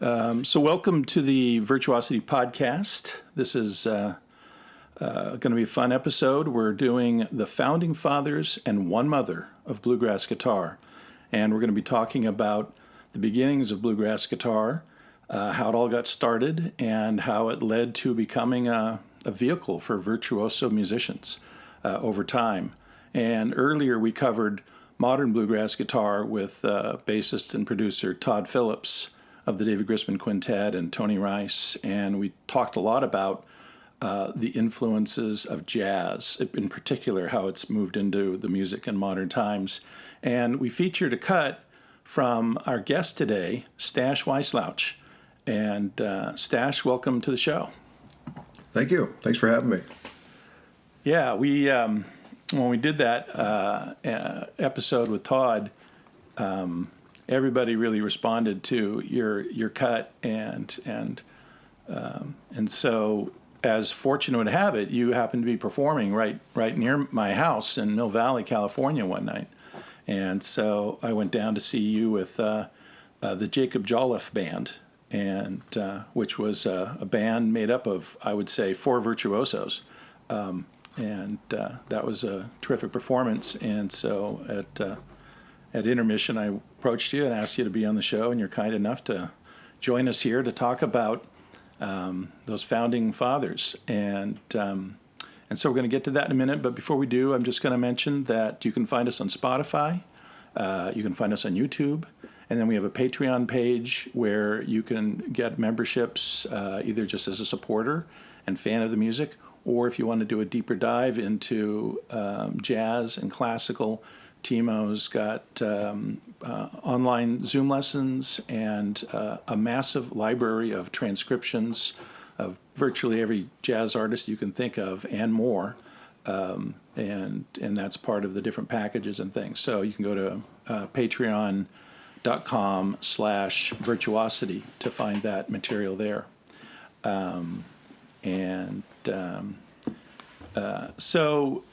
So welcome to the Virtuosity podcast. This is going to be a fun episode. We're doing the founding fathers and one mother of bluegrass guitar. And we're going to be talking about the beginnings of bluegrass guitar, how it all got started, and how it led to becoming a vehicle for virtuoso musicians over time. And earlier we covered modern bluegrass guitar with bassist and producer Todd Phillips of the David Grisman Quintet and Tony Rice, and we talked a lot about the influences of jazz, in particular how it's moved into the music in modern times. And we featured a cut from our guest today, Stash Weisslauch. And Stash, welcome to the show. Thank you. Thanks for having me. Yeah, we when we did that episode with Todd, everybody really responded to your cut, and so, as fortune would have it, you happened to be performing right near my house in Mill Valley, California, one night, and so I went down to see you with the Jacob Jolliffe Band, and which was a band made up of, I would say, 4 virtuosos, and that was a terrific performance. And so at intermission, I approached you and asked you to be on the show, and you're kind enough to join us here to talk about those founding fathers. And so we're going to get to that in a minute. But before we do, I'm just going to mention that you can find us on Spotify, you can find us on YouTube, and then we have a Patreon page where you can get memberships either just as a supporter and fan of the music, or if you want to do a deeper dive into jazz and classical. Timo's got online Zoom lessons and a massive library of transcriptions of virtually every jazz artist you can think of and more, and that's part of the different packages and things. So you can go to patreon.com/virtuosity to find that material there. So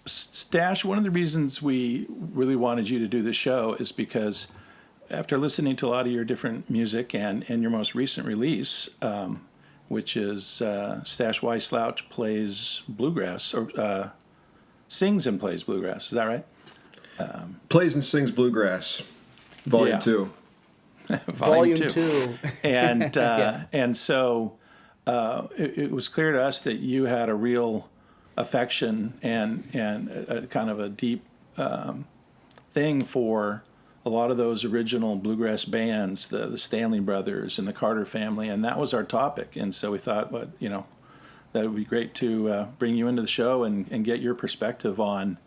Stash, one of the reasons we really wanted you to do this show is because after listening to a lot of your different music and your most recent release, which is Stash Weisslauch Plays Bluegrass, or sings and plays bluegrass, is that right? Plays and Sings Bluegrass, Volume 2. Volume 2. And, and so it was clear to us that you had a real affection and a kind of a deep thing for a lot of those original bluegrass bands, the Stanley Brothers and the Carter family, and that was our topic. And so we thought, that would be great to bring you into the show and get your perspective on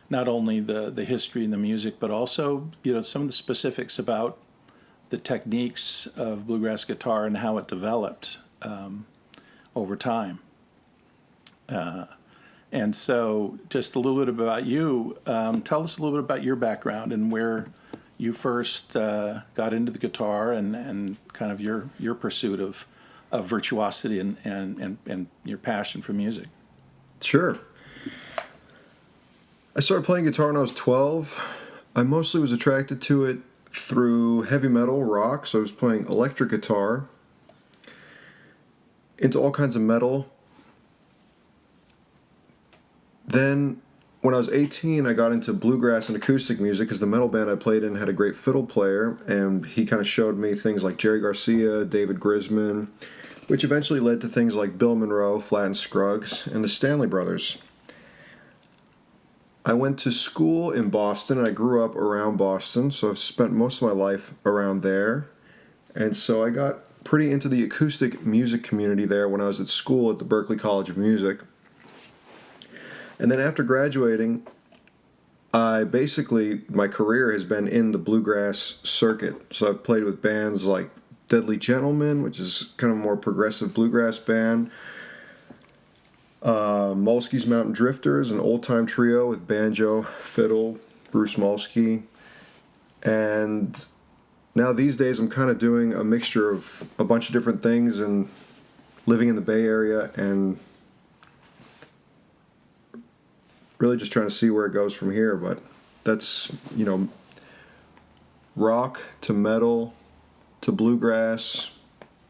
not only the history and the music, but also some of the specifics about the techniques of bluegrass guitar and how it developed over time. And so just a little bit about you. Tell us a little bit about your background and where you first got into the guitar and kind of your pursuit of virtuosity and your passion for music. Sure. I started playing guitar when I was 12. I mostly was attracted to it through heavy metal, rock, so I was playing electric guitar, into all kinds of metal. Then, when I was 18, I got into bluegrass and acoustic music because the metal band I played in had a great fiddle player, and he kind of showed me things like Jerry Garcia, David Grisman, which eventually led to things like Bill Monroe, Flatt and Scruggs, and the Stanley Brothers. I went to school in Boston, and I grew up around Boston, so I've spent most of my life around there. And so I got pretty into the acoustic music community there when I was at school at the Berklee College of Music. And then after graduating, my career has been in the bluegrass circuit. So I've played with bands like Deadly Gentlemen, which is kind of a more progressive bluegrass band. Molsky's Mountain Drifters, an old-time trio with banjo, fiddle, Bruce Molsky. And now these days I'm kind of doing a mixture of a bunch of different things and living in the Bay Area and really just trying to see where it goes from here. But that's, rock to metal to bluegrass,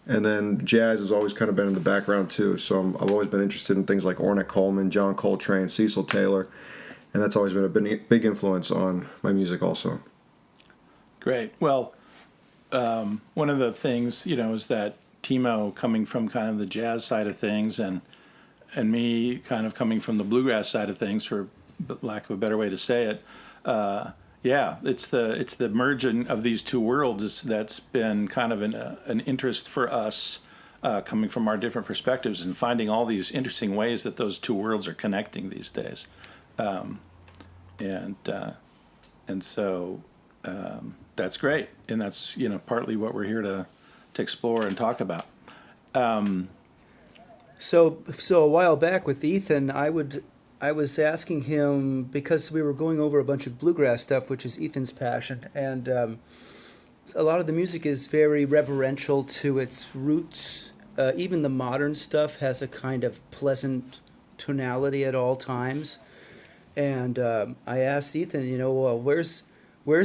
and then jazz has always kind of been in the background too. So I've always been interested in things like Ornette Coleman, John Coltrane, Cecil Taylor, and that's always been a big influence on my music also. Great. Well, one of the things, is that Timo coming from kind of the jazz side of things and me kind of coming from the bluegrass side of things, for lack of a better way to say it. Yeah, it's the merging of these two worlds that's been kind of an interest for us, coming from our different perspectives and finding all these interesting ways that those two worlds are connecting these days. And so that's great, and that's partly what we're here to explore and talk about. So a while back with Ethan, I was asking him, because we were going over a bunch of bluegrass stuff, which is Ethan's passion, and a lot of the music is very reverential to its roots. Even the modern stuff has a kind of pleasant tonality at all times. And I asked Ethan, well, where's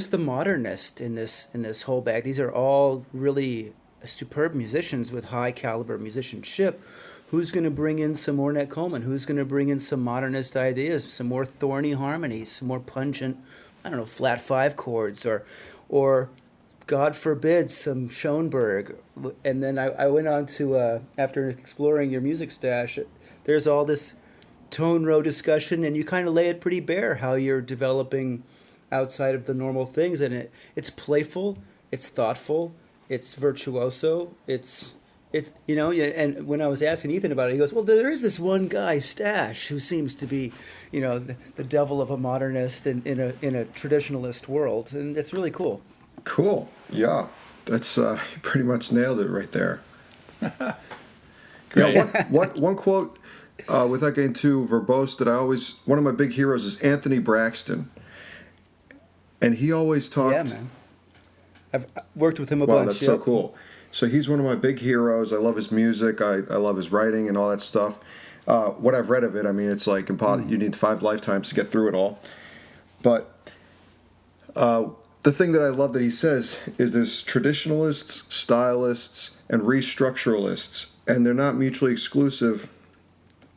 the modernist in this whole bag? These are all really superb musicians with high caliber musicianship. Who's going to bring in some Ornette Coleman? Who's going to bring in some modernist ideas, some more thorny harmonies, some more pungent, flat five chords, or God forbid, some Schoenberg? And then I went on to, after exploring your music stash, there's all this tone row discussion, and you kind of lay it pretty bare how you're developing outside of the normal things, and it's playful, it's thoughtful, it's virtuoso, and when I was asking Ethan about it, he goes, well, there is this one guy, Stash, who seems to be, the devil of a modernist in a traditionalist world, and it's really cool. Cool. Yeah, that's you pretty much nailed it right there. Great. Yeah, one quote, without getting too verbose, one of my big heroes is Anthony Braxton, and he always talked. Yeah, man. I've worked with him a Wow, bunch. that's so cool. So he's one of my big heroes. I love his music. I love his writing and all that stuff. What I've read of it, it's like impossible. You need 5 lifetimes to get through it all. But the thing that I love that he says is there's traditionalists, stylists, and restructuralists, and they're not mutually exclusive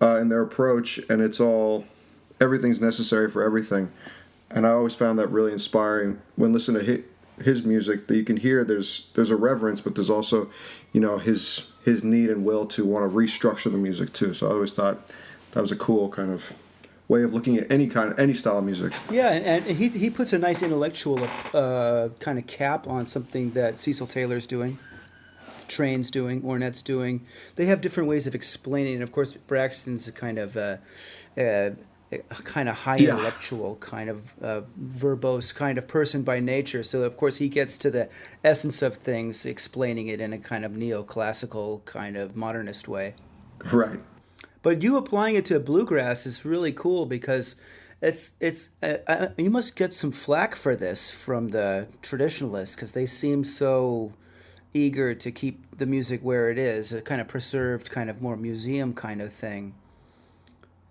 in their approach, and everything's necessary for everything. And I always found that really inspiring when listening to his music, that you can hear there's a reverence, but there's also his need and will to want to restructure the music too. So I always thought that was a cool kind of way of looking at any style of music. Yeah, and he puts a nice intellectual kind of cap on something that Cecil Taylor's doing, Train's doing, Ornette's doing. They have different ways of explaining it. Of course, Braxton's a kind of high intellectual, kind of verbose kind of person by nature. So, of course, he gets to the essence of things, explaining it in a kind of neoclassical, kind of modernist way. Right. But you applying it to bluegrass is really cool, because you must get some flack for this from the traditionalists, because they seem so eager to keep the music where it is, a kind of preserved, kind of more museum kind of thing.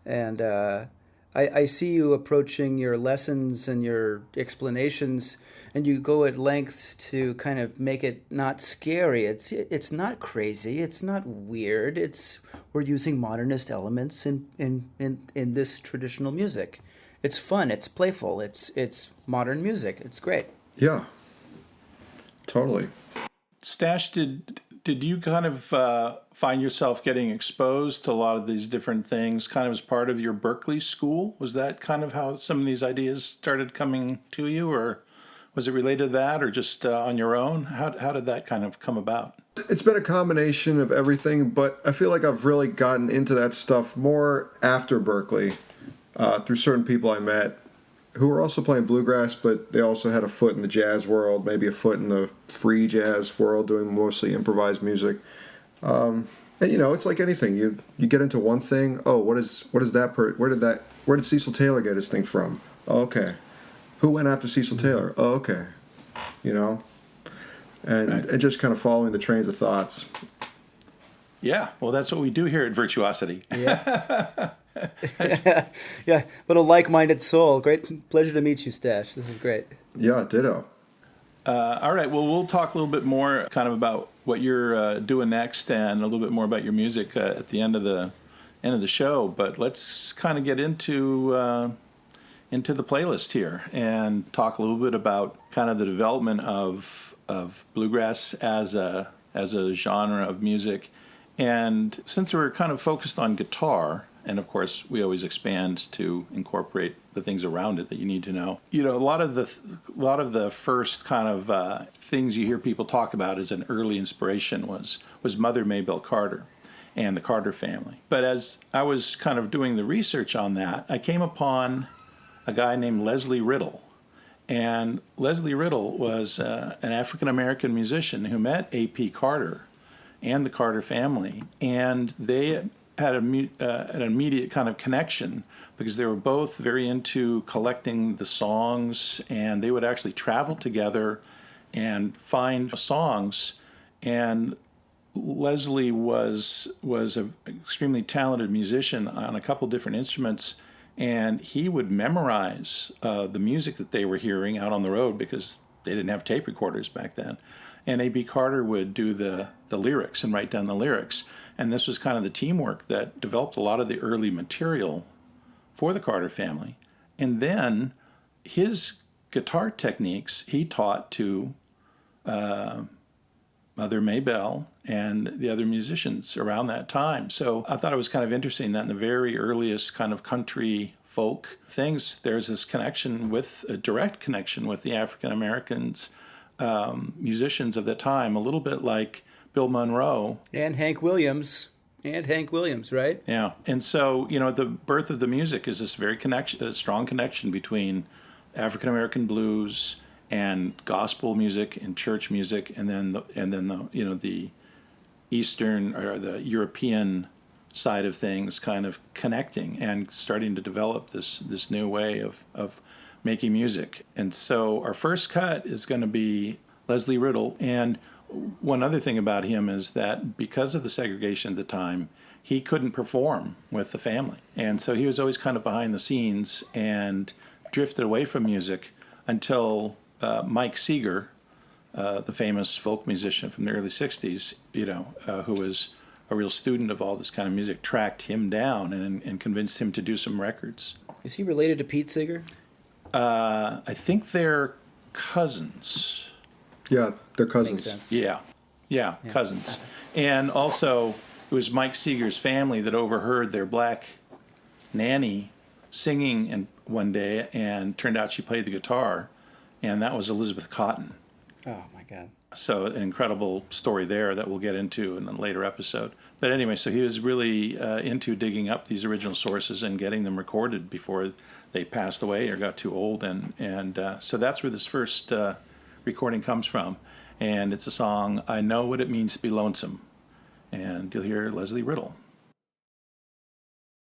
And I see you approaching your lessons and your explanations, and you go at lengths to kind of make it not scary. It's not crazy. It's not weird. We're using modernist elements in this traditional music. It's fun. It's playful. It's modern music. It's great. Yeah. Totally. Stash, did you kind of find yourself getting exposed to a lot of these different things kind of as part of your Berklee school? Was that kind of how some of these ideas started coming to you, or was it related to that, or just on your own? How did that kind of come about? It's been a combination of everything, but I feel like I've really gotten into that stuff more after Berklee, through certain people I met who were also playing bluegrass, but they also had a foot in the jazz world, maybe a foot in the free jazz world, doing mostly improvised music. And it's like anything. You get into one thing. Oh, what is that? Where did Cecil Taylor get his thing from? Oh, okay. Who went after Cecil Taylor? Oh, okay. And just kind of following the trains of thoughts. Yeah, well, that's what we do here at Virtuosity. Yeah. But a like-minded soul. Great pleasure to meet you, Stash. This is great. Yeah, ditto. All right. Well, we'll talk a little bit more kind of about what you're doing next, and a little bit more about your music at the end of the show. But let's kind of get into the playlist here and talk a little bit about kind of the development of bluegrass as a genre of music. And since we're kind of focused on guitar, and of course we always expand to incorporate the things around it that you need to know. You know, a lot of the first kind of things you hear people talk about as an early inspiration was Mother Maybelle Carter and the Carter family. But as I was kind of doing the research on that, I came upon a guy named Lesley Riddle. And Lesley Riddle was an African-American musician who met A.P. Carter and the Carter family. And they had an immediate kind of connection because they were both very into collecting the songs, and they would actually travel together and find songs. And Lesley was an extremely talented musician on a couple different instruments, and he would memorize the music that they were hearing out on the road because they didn't have tape recorders back then. And A.B. Carter would do the lyrics and write down the lyrics. And this was kind of the teamwork that developed a lot of the early material for the Carter family. And then his guitar techniques he taught to Mother Maybelle and the other musicians around that time. So I thought it was kind of interesting that in the very earliest kind of country folk things, there's this connection with a direct connection with the African Americans musicians of the time, a little bit like Bill Monroe. And Hank Williams, right? Yeah. And so, you know, the birth of the music is this very strong connection between African American blues and gospel music and church music, and then the Eastern or the European side of things kind of connecting and starting to develop this new way of making music. And so our first cut is going to be Lesley Riddle. And one other thing about him is that because of the segregation at the time, he couldn't perform with the family. And so he was always kind of behind the scenes and drifted away from music until Mike Seeger, the famous folk musician from the early 60s, who was a real student of all this kind of music, tracked him down and convinced him to do some records. Is he related to Pete Seeger? I think they're cousins. Yeah, they're cousins. Makes sense. Yeah, cousins. And also, it was Mike Seeger's family that overheard their black nanny singing one day, and turned out she played the guitar, and that was Elizabeth Cotton. Oh, my God. So an incredible story there that we'll get into in a later episode. But anyway, so he was really into digging up these original sources and getting them recorded before they passed away or got too old. And so that's where this first recording comes from. And it's a song, I Know What It Means to Be Lonesome. And you'll hear Lesley Riddle.